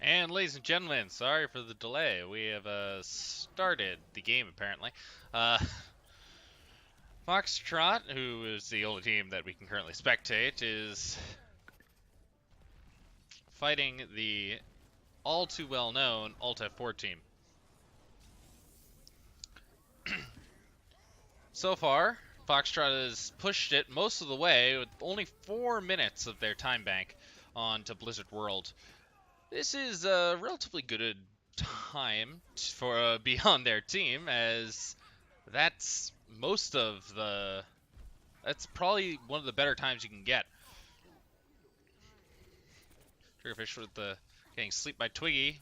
And ladies and gentlemen, sorry for the delay. We have started the game apparently. Uh, Foxtrot, who is the only team that we can currently spectate, is fighting the all too well known AltF4 team. So far, Foxtrot has pushed it most of the way with only 4 minutes of their time bank onto Blizzard World. This is a relatively good time for be on their team, as that's that's probably one of the better times you can get. Triggerfish with the getting sleep by Twiggy,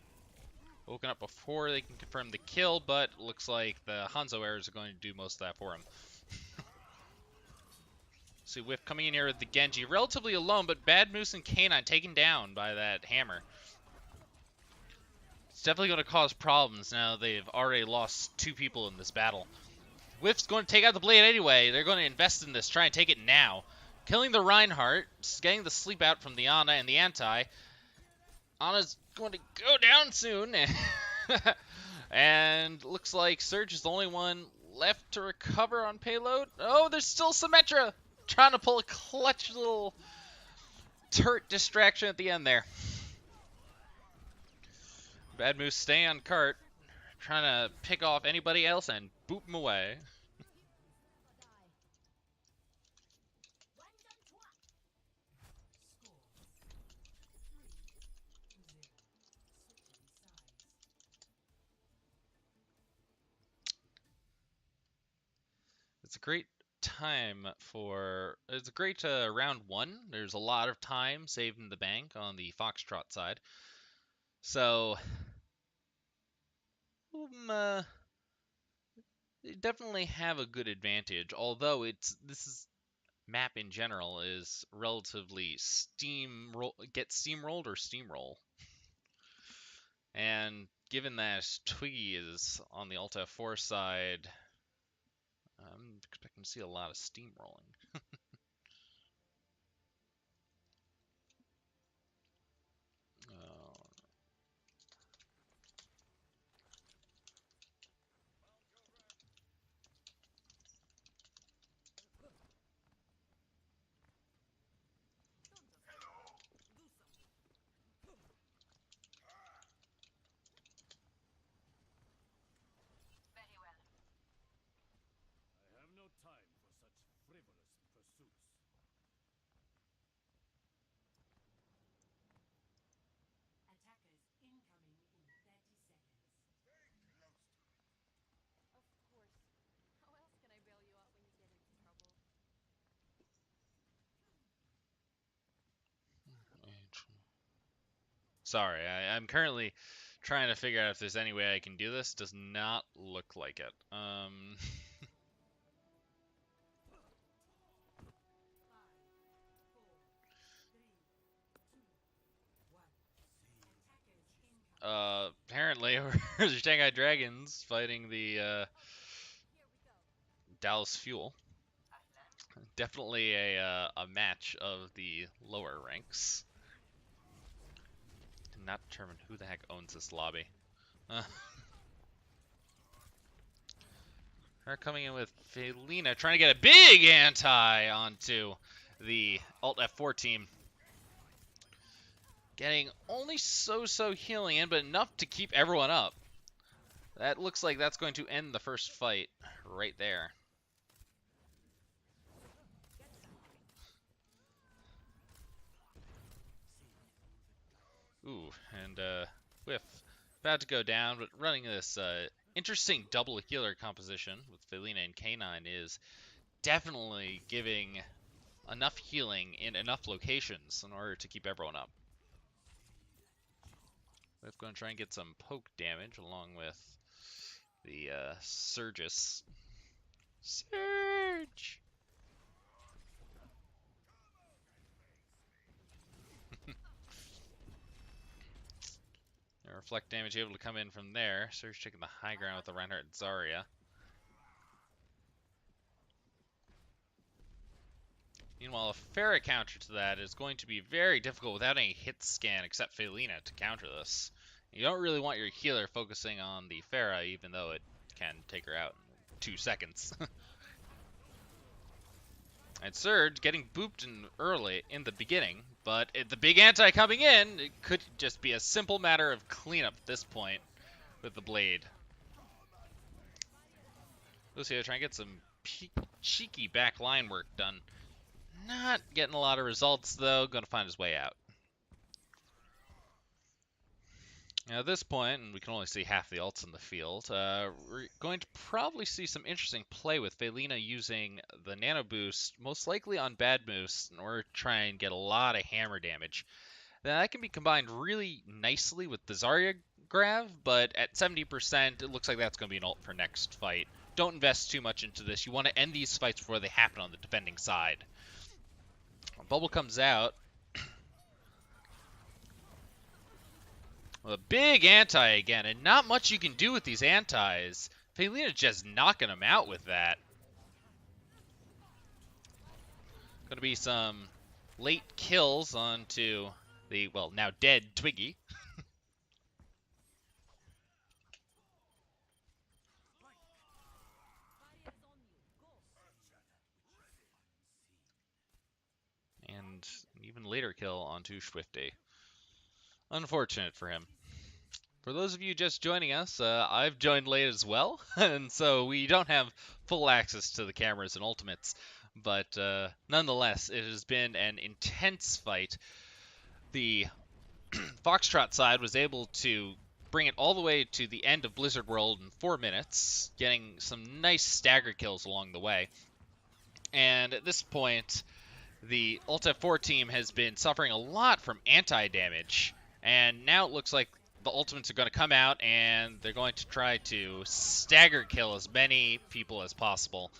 woken up before they can confirm the kill, but looks like the Hanzo errors are going to do most of that for him. See Whiff coming in here with the Genji, relatively alone, but Bad Moose and K9 taken down by that hammer. It's definitely going to cause problems now they've already lost 2 people in this battle. Whiff's going to take out the blade anyway. They're going to invest in this, try and take it now. Killing the Reinhardt, getting the sleep out from the Ana and the Anti. Ana's going to go down soon. And looks like Surge is the only one left to recover on payload. Oh, there's still Symmetra trying to pull a clutch little turret distraction at the end there. Bad Moose staying on cart, trying to pick off anybody else and boot them away. It's a great time for, it's a great round 1. There's a lot of time saved in the bank on the Foxtrot side. So, they definitely have a good advantage, although this map in general is relatively get steamrolled or steamroll. And given that Twiggy is on the AltF4 side, I'm expecting to see a lot of steamrolling. Sorry, I'm currently trying to figure out if there's any way I can do this. Does not look like it. Apparently, the Shanghai Dragons fighting the Dallas Fuel. Definitely a match of the lower ranks. Not determined who the heck owns this lobby. They're coming in with Felina, trying to get a big anti onto the AltF4 team. Getting only so healing in, but enough to keep everyone up. That looks like that's going to end the first fight right there. Ooh, and Whiff about to go down, but running this interesting double healer composition with Felina and K9 is definitely giving enough healing in enough locations in order to keep everyone up. We're going to try and get some poke damage along with the Surges. Surge! Reflect damage able to come in from there. Surge taking the high ground with the Reinhardt and Zarya. Meanwhile, a Pharah counter to that is going to be very difficult without any hit scan except Felina to counter this. You don't really want your healer focusing on the Pharah, even though it can take her out in 2 seconds. And Surge getting booped early in the beginning, but the big anti coming in, it could just be a simple matter of cleanup at this point with the blade. Lucio trying to get some cheeky back line work done. Not getting a lot of results, though. Going to find his way out. Now, at this point, and we can only see half the ults in the field, we're going to probably see some interesting play with Felina using the Nano Boost, most likely on Bad Moose, in order to try and get a lot of hammer damage. Now, that can be combined really nicely with the Zarya Grav, but at 70%, it looks like that's going to be an ult for next fight. Don't invest too much into this. You want to end these fights before they happen on the defending side. Bubble comes out. Well, a big anti again, and not much you can do with these antis. Felina's just knocking them out with that. Gonna be some late kills onto the, well, now dead Twiggy. And an even later kill onto Swifty. Unfortunate for him. For those of you just joining us, I've joined late as well, and so we don't have full access to the cameras and ultimates, but nonetheless, it has been an intense fight. The Foxtrot side was able to bring it all the way to the end of Blizzard World in 4 minutes, getting some nice stagger kills along the way. And at this point, the AltF4 team has been suffering a lot from anti-damage, and now it looks like the ultimates are going to come out and they're going to try to stagger kill as many people as possible.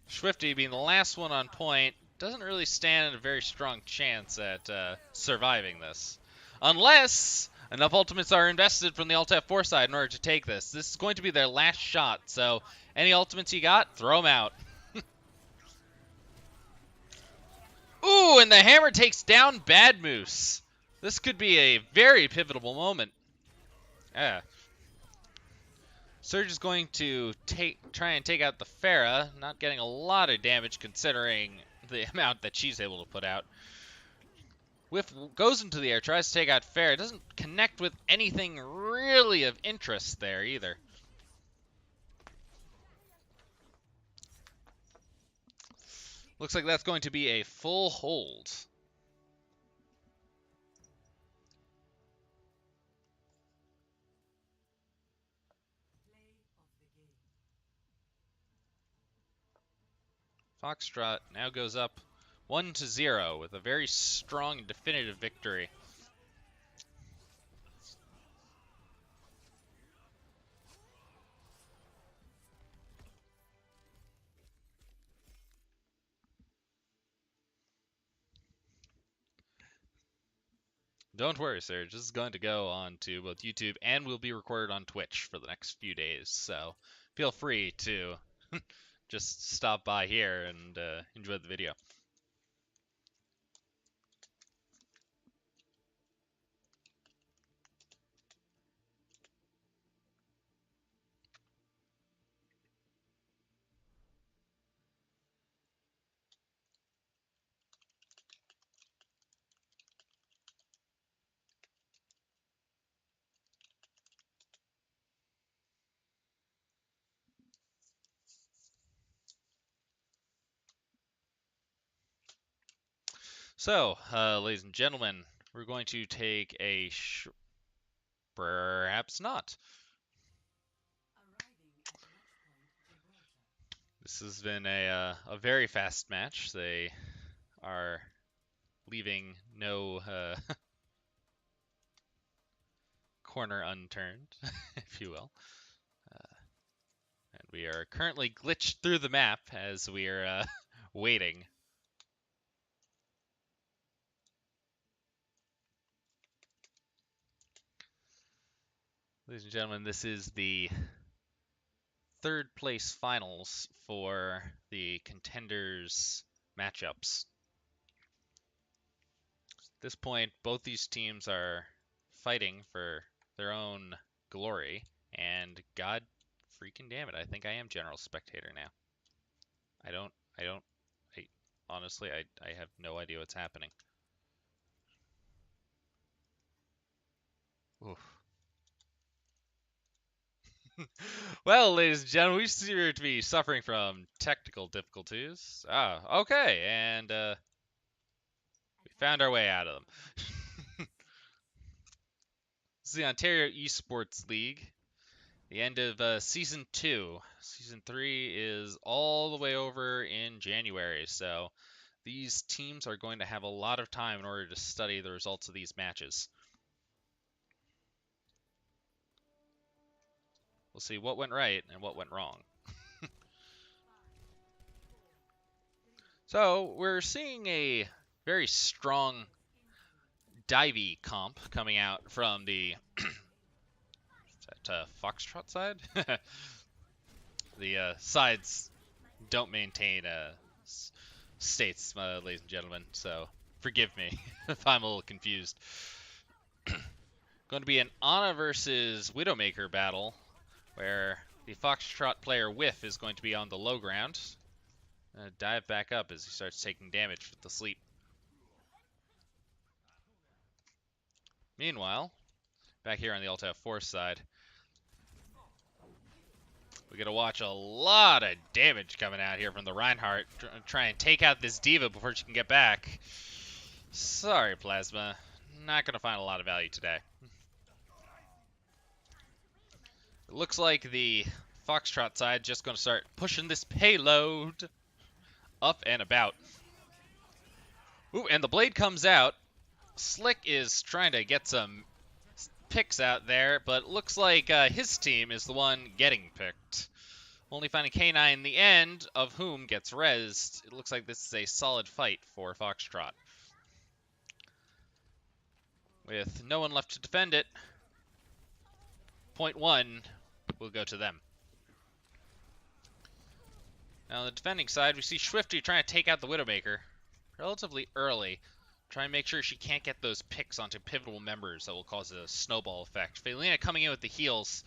Swifty, being the last one on point, doesn't really stand a very strong chance at surviving this. Unless enough ultimates are invested from the AltF4 side in order to take this. This is going to be their last shot, so any ultimates you got, throw them out. Ooh, and the hammer takes down Bad Moose. This could be a very pivotal moment. Yeah. Surge is going to try and take out the Pharah, not getting a lot of damage considering the amount that she's able to put out. Whiff goes into the air, tries to take out Pharah. Doesn't connect with anything really of interest there either. Looks like that's going to be a full hold. Foxtrot now goes up 1-0 with a very strong and definitive victory. Don't worry, Serge. This is going to go on to both YouTube and will be recorded on Twitch for the next few days. So feel free to just stop by here and enjoy the video. So, ladies and gentlemen, we're going to take a perhaps not. This has been a very fast match. They are leaving no corner unturned, if you will. And we are currently glitched through the map as we are waiting. Ladies and gentlemen, this is the third place finals for the Contenders matchups. this point, both these teams are fighting for their own glory, and god freaking damn it, I think I am general spectator now. I honestly, I have no idea what's happening. Oof. Well, ladies and gentlemen, we seem to be suffering from technical difficulties. Ah, okay, and we found our way out of them. This is the Ontario Esports League. The end of Season 2. Season 3 is all the way over in January, so these teams are going to have a lot of time in order to study the results of these matches. We'll see what went right and what went wrong. So, we're seeing a very strong divey comp coming out from the Foxtrot side. The sides don't maintain states, ladies and gentlemen, so forgive me if I'm a little confused. Going to be an Ana versus Widowmaker battle, where the Foxtrot player Whiff is going to be on the low ground. Dive back up as he starts taking damage with the sleep. Meanwhile, back here on the AltF4 side, we got to watch a lot of damage coming out here from the Reinhardt. Try and take out this diva before she can get back. Sorry, Plasma. Not going to find a lot of value today. It looks like the Foxtrot side just going to start pushing this payload up and about. Ooh, and the blade comes out. Slick is trying to get some picks out there, but it looks like his team is the one getting picked. Only finding K9 in the end, of whom gets rezzed. It looks like this is a solid fight for Foxtrot. With no one left to defend it, point one will go to them. Now on the defending side, we see Swifty trying to take out the Widowmaker relatively early. Try and make sure she can't get those picks onto pivotal members that will cause a snowball effect. Felina coming in with the heals,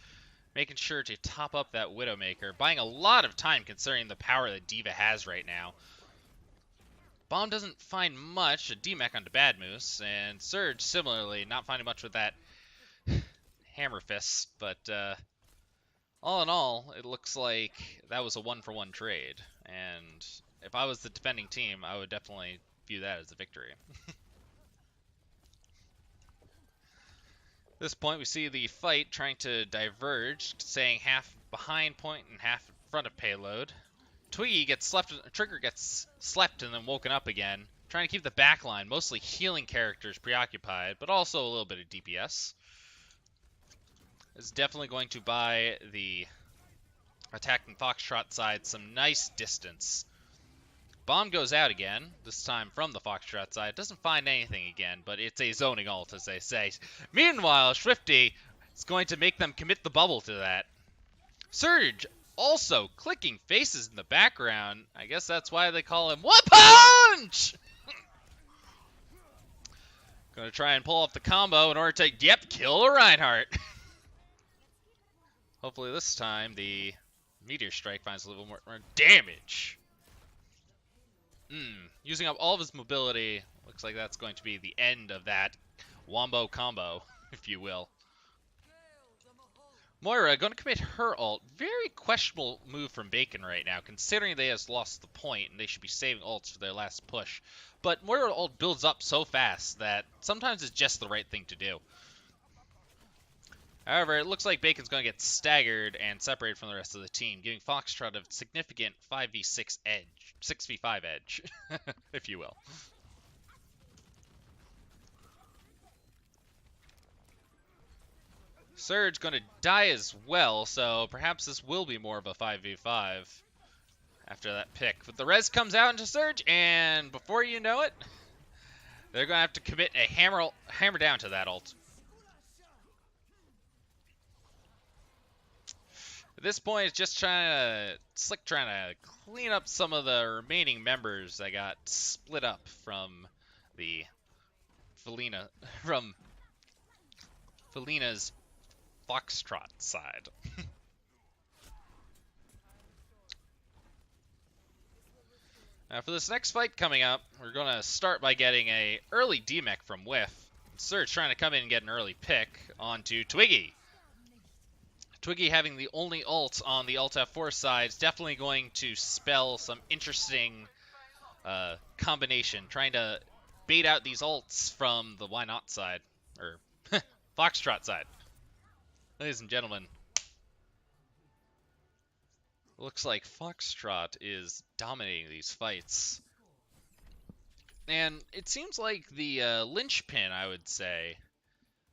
making sure to top up that Widowmaker, buying a lot of time considering the power that D.Va has right now. Bomb doesn't find much, a D-Mech onto Bad Moose, and Surge similarly not finding much with that Hammer Fist, but all in all, it looks like that was a one-for-one trade, and if I was the defending team, I would definitely view that as a victory. At this point, we see the fight trying to diverge, staying half behind point and half in front of payload. Twiggy gets slept, Trigger gets slept and then woken up again, trying to keep the backline, mostly healing characters, preoccupied, but also a little bit of DPS. It's definitely going to buy the attacking Foxtrot side some nice distance. Bomb goes out again, this time from the Foxtrot side. Doesn't find anything again, but it's a zoning ult, as they say. Meanwhile, Swifty is going to make them commit the bubble to that. Surge also clicking faces in the background. I guess that's why they call him One Punch! Gonna try and pull off the combo in order to, kill a Reinhardt. Hopefully this time the Meteor Strike finds a little more damage. Using up all of his mobility, looks like that's going to be the end of that wombo combo, if you will. Moira going to commit her ult. Very questionable move from Bacon right now, considering they has lost the point and they should be saving ults for their last push. But Moira ult builds up so fast that sometimes it's just the right thing to do. However, it looks like Bacon's going to get staggered and separated from the rest of the team, giving Foxtrot a significant 5v6 edge, 6v5 edge, if you will. Surge going to die as well, so perhaps this will be more of a 5v5 after that pick. But the res comes out into Surge, and before you know it, they're going to have to commit a hammer down to that ult. At this point, it's just Slick trying to clean up some of the remaining members that got split up from the from Felina's Foxtrot side. Now for this next fight coming up, we're going to start by getting a early D-Mech from Whiff. Surge trying to come in and get an early pick onto Twiggy. Twiggy having the only ult on the AltF4 side is definitely going to spell some interesting combination, trying to bait out these ults from the Why Not side, or Foxtrot side. Ladies and gentlemen, looks like Foxtrot is dominating these fights. And it seems like the linchpin, I would say,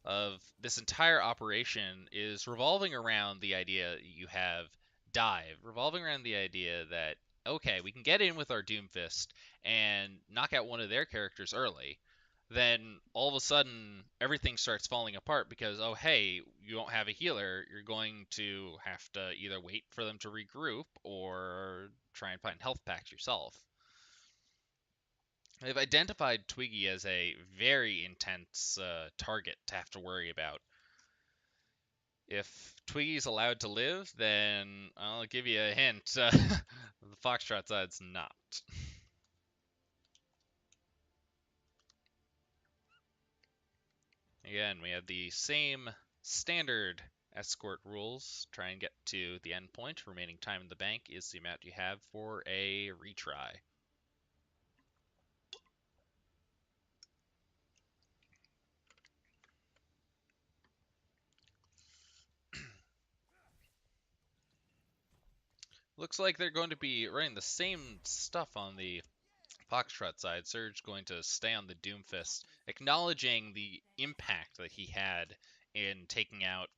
of this entire operation is revolving around the idea you have dive, revolving around the idea that, okay, we can get in with our Doomfist and knock out one of their characters early. Then all of a sudden everything starts falling apart because, oh hey, you don't have a healer, you're going to have to either wait for them to regroup or try and find health packs yourself. They've identified Twiggy as a very intense target to have to worry about. If Twiggy's allowed to live, then I'll give you a hint. The Foxtrot side's not. Again, we have the same standard escort rules. Try and get to the end point. Remaining time in the bank is the amount you have for a retry. Looks like they're going to be running the same stuff on the Foxtrot side. Surge going to stay on the Doomfist, acknowledging the impact that he had in taking out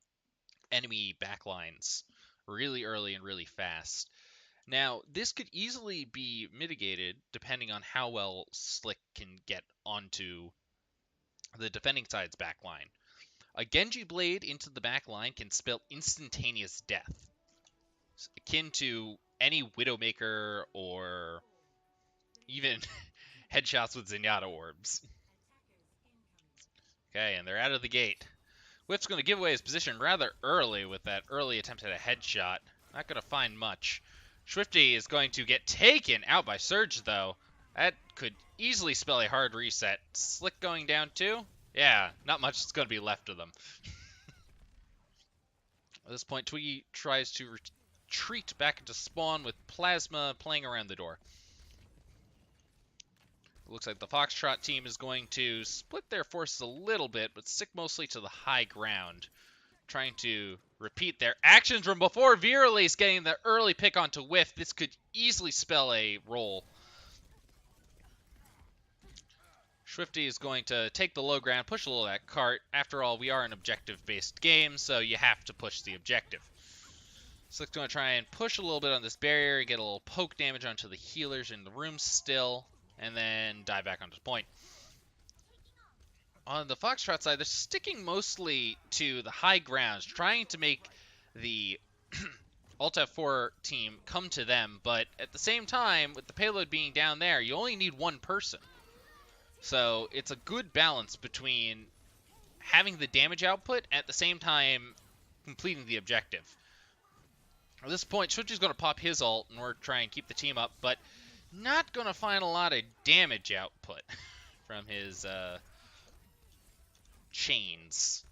enemy backlines really early and really fast. Now, this could easily be mitigated depending on how well Slick can get onto the defending side's backline. A Genji Blade into the backline can spell instantaneous death, akin to any Widowmaker or even headshots with Zenyatta orbs. Okay, and they're out of the gate. Whiff's going to give away his position rather early with that early attempt at a headshot. Not going to find much. Swifty is going to get taken out by Surge, though. That could easily spell a hard reset. Slick going down, too? Yeah, not much is going to be left of them. At this point, Twiggy tries to retreat back into spawn with Plasma playing around the door. It looks like the Foxtrot team is going to split their forces a little bit, but stick mostly to the high ground, trying to repeat their actions from before. Virale's getting the early pick onto Whiff. This could easily spell a roll. Swifty is going to take the low ground, push a little of that cart. After all, we are an objective-based game, so you have to push the objective. Slick's going to try and push a little bit on this barrier, get a little poke damage onto the healers in the room still, and then dive back onto the point. On the Foxtrot side, they're sticking mostly to the high grounds, trying to make the AltF4 team come to them, but at the same time, with the payload being down there, you only need one person. So it's a good balance between having the damage output and at the same time completing the objective. At this point, Switchy's going to pop his ult in order to try and keep the team up, but not going to find a lot of damage output from his chains.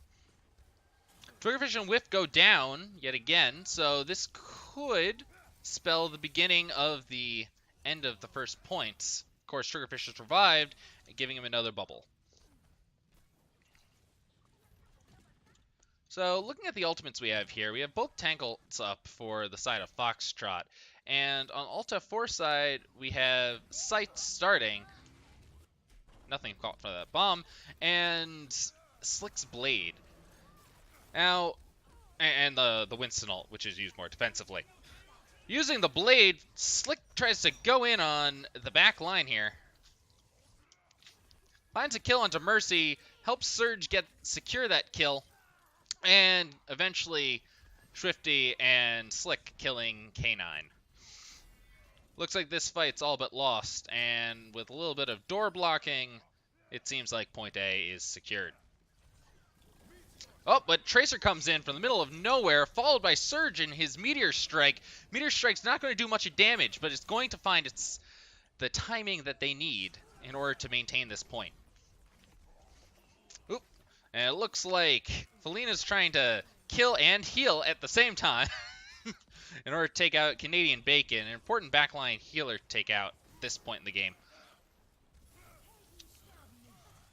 Triggerfish and Whiff go down yet again, so this could spell the beginning of the end of the first points. Of course, Triggerfish has revived, giving him another bubble. So, looking at the ultimates we have here, we have both tank ults up for the side of Foxtrot. And on AltF4 side, we have Sight starting. Nothing caught for that bomb. And Slick's Blade. Now, and the Winston ult, which is used more defensively. Using the Blade, Slick tries to go in on the back line here. Finds a kill onto Mercy, helps Surge secure that kill. And eventually, Swifty and Slick killing K9. Looks like this fight's all but lost, and with a little bit of door blocking, it seems like point A is secured. Oh, but Tracer comes in from the middle of nowhere, followed by Surge and his Meteor Strike. Meteor Strike's not going to do much damage, but it's going to find the timing that they need in order to maintain this point. Oop. And it looks like Felina's trying to kill and heal at the same time in order to take out Canadian Bacon, an important backline healer to take out at this point in the game.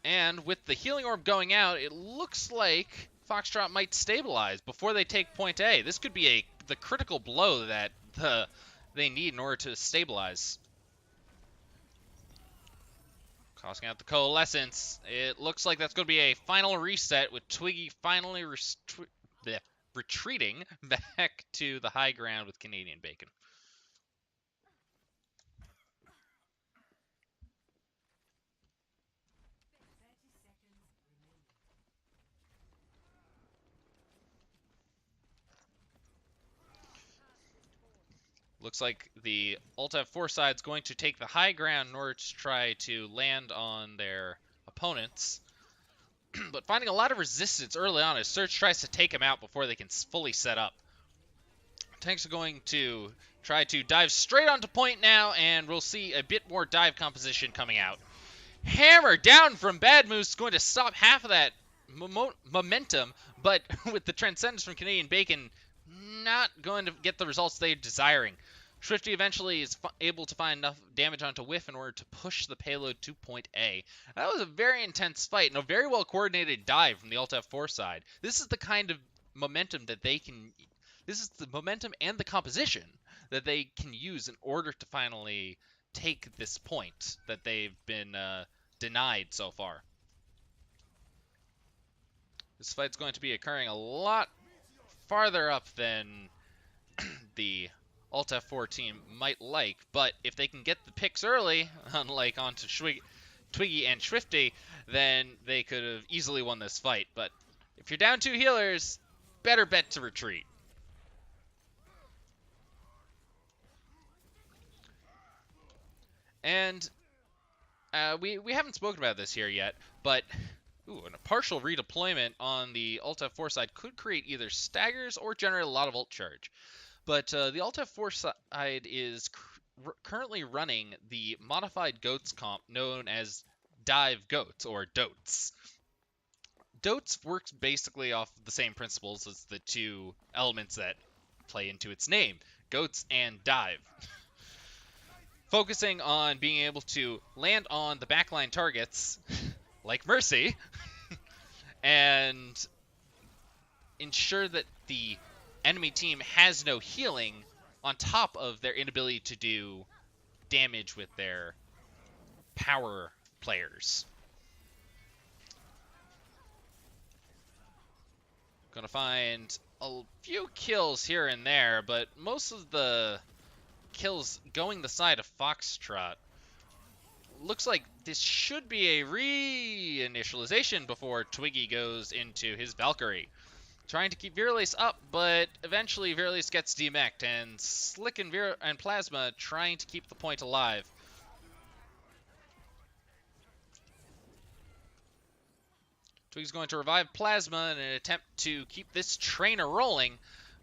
And with the healing orb going out, it looks like Foxtrot might stabilize before they take point A. This could be the critical blow that they need in order to stabilize. Tossing out the Coalescence. It looks like that's going to be a final reset with Twiggy finally retreating back to the high ground with Canadian Bacon. Looks like the AltF4 side is going to take the high ground in order to try to land on their opponents. But finding a lot of resistance early on as Surge tries to take him out before they can fully set up. Tanks are going to try to dive straight onto point now, and we'll see a bit more dive composition coming out. Hammer down from Bad Moose, going to stop half of that momentum, but with the Transcendence from Canadian Bacon, not going to get the results they're desiring. Swifty eventually is able to find enough damage onto Whiff in order to push the payload to point A. That was a very intense fight and a very well coordinated dive from the AltF4 side. This is the kind of momentum that they can... This is the momentum and the composition that they can use in order to finally take this point that they've been denied so far. This fight's going to be occurring a lot farther up than the AltF4 team might like, but if they can get the picks early, unlike onto Twiggy and Swifty, then they could have easily won this fight. But if you're down 2 healers, better bet to retreat. And we haven't spoken about this here yet, but a partial redeployment on the AltF4 side could create either staggers or generate a lot of ult charge. But the AltF4 side is currently running the modified goats comp known as Dive Goats, or DOTS. DOTS works basically off the same principles as the two elements that play into its name, goats and dive. Focusing on being able to land on the backline targets, like Mercy, and ensure that the enemy team has no healing on top of their inability to do damage with their power players. Gonna find a few kills here and there, but most of the kills going the side of Foxtrot. Looks like this should be a reinitialization before Twiggy goes into his Valkyrie. Trying to keep Virulace up, but eventually Virulace gets demeched, and Slick and Plasma trying to keep the point alive. Twiggy's going to revive Plasma in an attempt to keep this trainer rolling,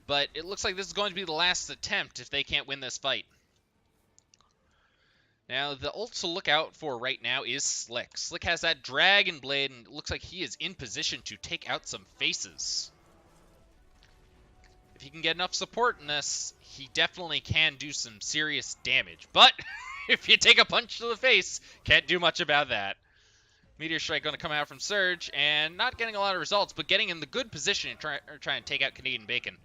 but it looks like this is going to be the last attempt if they can't win this fight. Now, the ult to look out for right now is Slick. Slick has that Dragon Blade, and it looks like he is in position to take out some faces. If he can get enough support in this, he definitely can do some serious damage. But if you take a punch to the face, can't do much about that. Meteor Strike going to come out from Surge, and not getting a lot of results, but getting in the good position to try and take out Canadian Bacon.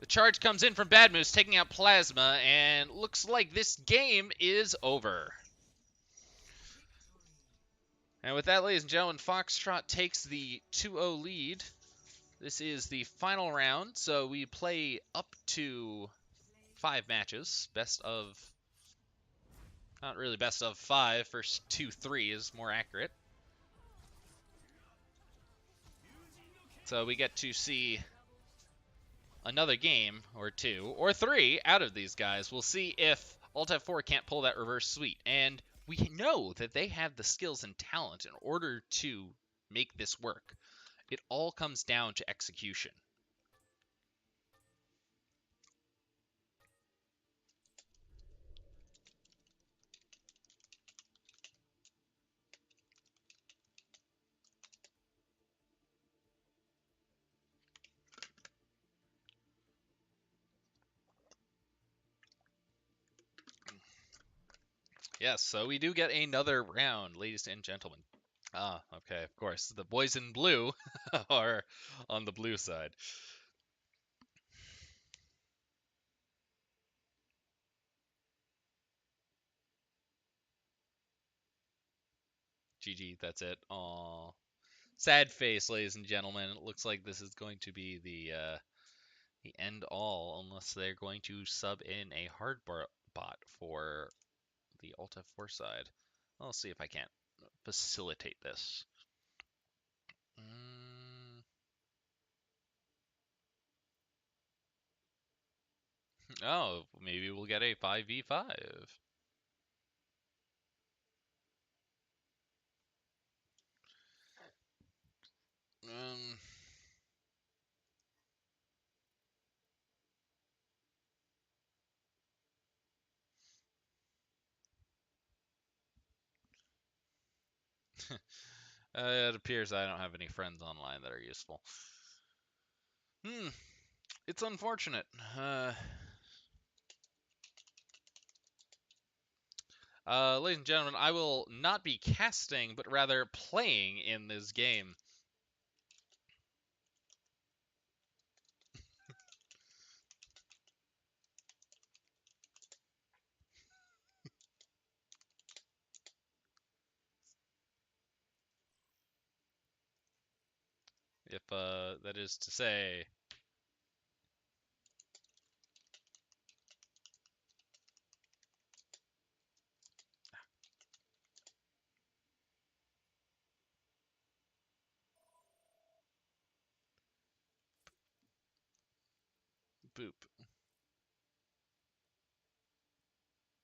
The charge comes in from Bad Moose, taking out Plasma, and looks like this game is over. And with that, ladies and gentlemen, Foxtrot takes the 2-0 lead. This is the final round, so we play up to 5 matches. Best of... Not really best of 5. First 2-3 is more accurate. So we get to see another game, or 2, or 3 out of these guys. We'll see if AltF4 can't pull that reverse sweep. And We know that they have the skills and talent in order to make this work. It all comes down to execution. Yes, so we do get another round, ladies and gentlemen. Ah, okay, of course. The boys in blue are on the blue side. GG, that's it. Aw. Sad face, ladies and gentlemen. It looks like this is going to be the end all, unless they're going to sub in a hard bot for the AltF4 side. I'll see if I can't facilitate this. Mm, oh, maybe we'll get a 5v5. Um, it appears I don't have any friends online that are useful. It's unfortunate. Ladies and gentlemen, I will not be casting, but rather playing in this game. If that is to say, boop.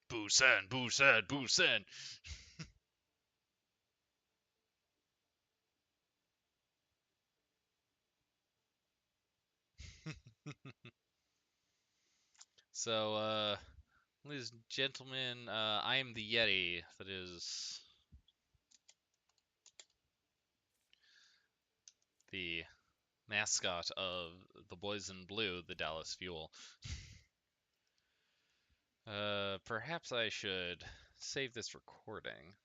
Boosen, boosen, boosen. So, ladies and gentlemen, I am the Yeti. That is the mascot of the boys in blue, the Dallas Fuel. Perhaps I should save this recording.